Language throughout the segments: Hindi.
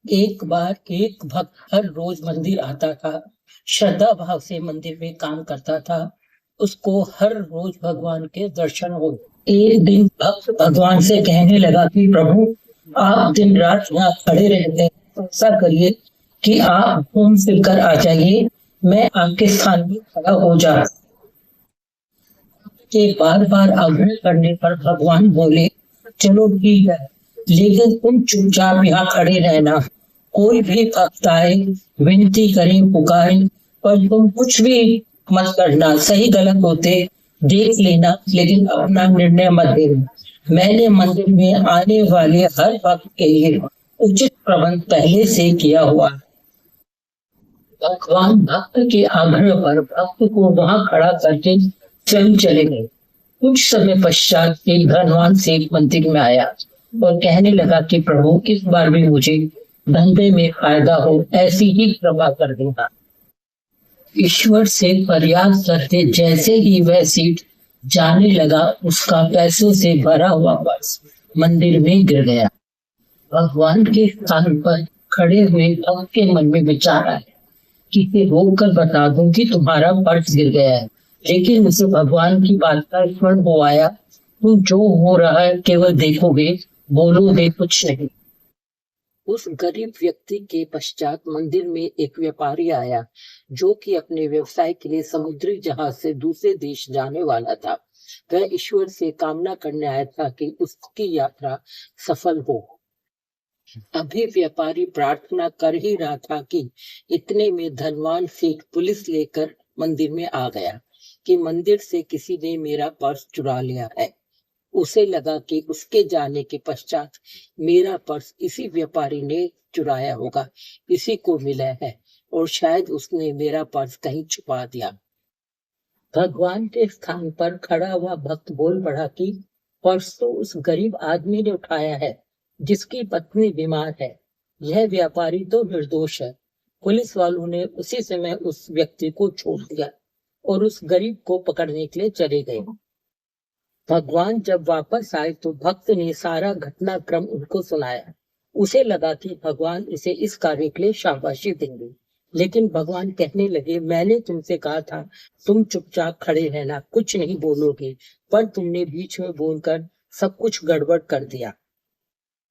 एक बार एक भक्त हर रोज मंदिर आता था, श्रद्धा भाव से मंदिर में काम करता था। उसको हर रोज भगवान के दर्शन हो। एक दिन भक्त भगवान से कहने लगा कि प्रभु, आप दिन रात यहाँ खड़े रहते हैं, तो ऐसा करिए कि आप घूम फिर कर आ जाइए, मैं आपके स्थान में खड़ा हो जा। के बार बार आग्रह करने पर भगवान बोले, चलो ठीक है, लेकिन तुम चुपचाप यहाँ खड़े रहना। कोई भी भक्त आए, विनती करे, पुकारे, पर तुम कुछ भी मत करना। सही गलत होते देख लेना, लेकिन अपना निर्णय मत देना। मैंने मंदिर में आने वाले हर भक्त के लिए उचित प्रबंध पहले से किया हुआ। भगवान भक्त के आग्रह पर भक्त को वहां खड़ा करके स्वयं चले गए। कुछ समय पश्चात एक धनवान सेठ मंदिर में आया और कहने लगा कि प्रभु, इस बार भी मुझे धंधे में फायदा हो, ऐसी ही कृपा कर देना। ईश्वर से फरियाद करते जैसे ही वह सेठ जाने लगा, उसका पैसों से भरा हुआ पर्स मंदिर में गिर गया। भगवान के स्थान पर खड़े हुए भक्त के मन में विचार आया कि रोक कर बता दूं कि तुम्हारा पर्स गिर गया है, लेकिन उसे भगवान की बात का स्मरण हो आया। तुम जो हो रहा है केवल देखोगे, बोलोगे कुछ नहीं। उस गरीब व्यक्ति के पश्चात मंदिर में एक व्यापारी आया, जो कि अपने व्यवसाय के लिए समुद्री जहाज से दूसरे देश जाने वाला था। वह ईश्वर से कामना करने आया था कि उसकी यात्रा सफल हो। अभी व्यापारी प्रार्थना कर ही रहा था कि इतने में धनवान सेठ पुलिस लेकर मंदिर में आ गया कि मंदिर से किसी ने मेरा पर्स चुरा लिया है। उसे लगा कि उसके जाने के पश्चात मेरा पर्स इसी व्यापारी ने चुराया होगा, इसी को मिला है, और शायद उसने मेरा पर्स कहीं छुपा दिया। भगवान के स्थान पर खड़ा हुआ भक्त बोल पड़ा कि पर्स तो उस गरीब आदमी ने उठाया है, जिसकी पत्नी बीमार है। यह व्यापारी तो निर्दोष है। पुलिस वालों ने उसी समय उस व्यक्ति को छोड़ दिया और उस गरीब को पकड़ने के लिए चले गए। भगवान जब वापस आए तो भक्त ने सारा घटनाक्रम उनको सुनाया। उसे लगा कि भगवान इसे इस कार्य के लिए शाबाशी देंगे, लेकिन भगवान कहने लगे, मैंने तुमसे कहा था तुम चुपचाप खड़े रहना, कुछ नहीं बोलोगे, पर तुमने बीच में बोलकर सब कुछ गड़बड़ कर दिया।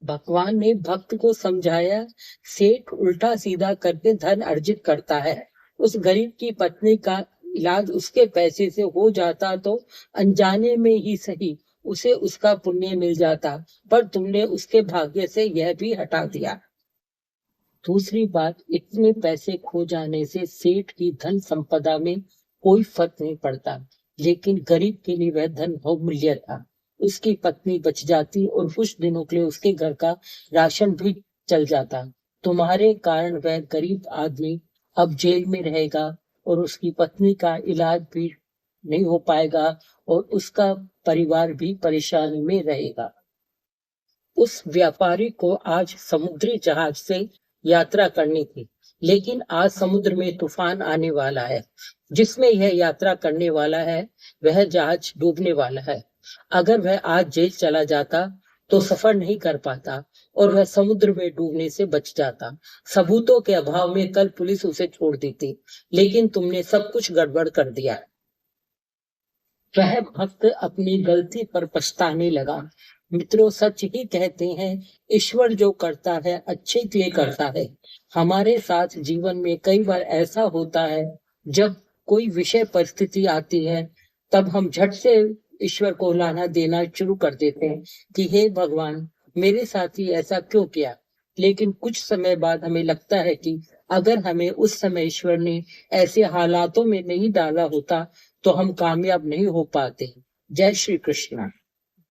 भगवान ने भक्त को समझाया, सेठ उल्टा सीधा करके धन अर्जित करता है। उस गरीब की पत्नी का इलाज उसके पैसे से हो जाता तो अनजाने में ही सही उसे उसका पुण्य मिल जाता, पर तुमने उसके भाग्य से यह भी हटा दिया। दूसरी बात, इतने पैसे खो जाने से सेठ की धन संपदा में कोई फर्क नहीं पड़ता, लेकिन गरीब के लिए वह धन बहुमूल्य था। उसकी पत्नी बच जाती और कुछ दिनों के लिए उसके घर का राशन भी चल जाता। तुम्हारे कारण वह गरीब आदमी अब जेल में रहेगा और उसकी पत्नी का इलाज भी नहीं हो पाएगा और उसका परिवार भी परेशानी में रहेगा। उस व्यापारी को आज समुद्री जहाज से यात्रा करनी थी, लेकिन आज समुद्र में तूफान आने वाला है। जिसमें यह यात्रा करने वाला है वह जहाज डूबने वाला है। अगर वह आज जेल चला जाता तो सफर नहीं कर पाता और वह समुद्र में डूबने से बच जाता। सबूतों के अभाव में कल पुलिस उसे छोड़ देती, लेकिन तुमने सब कुछ गड़बड़ कर दिया। वह भक्त अपनी गलती पर पछताने लगा। मित्रों, सच ही कहते हैं, ईश्वर जो करता है अच्छे के लिए करता है। हमारे साथ जीवन में कई बार ऐसा होता है, जब कोई विषय परिस्थिति आती है, तब हम झट से ईश्वर को लाना देना शुरू कर देते हैं कि हे भगवान, मेरे साथ ही ऐसा क्यों किया। लेकिन कुछ समय बाद हमें लगता है कि अगर हमें उस समय ईश्वर ने ऐसे हालातों में नहीं डाला होता तो हम कामयाब नहीं हो पाते। जय श्री कृष्ण।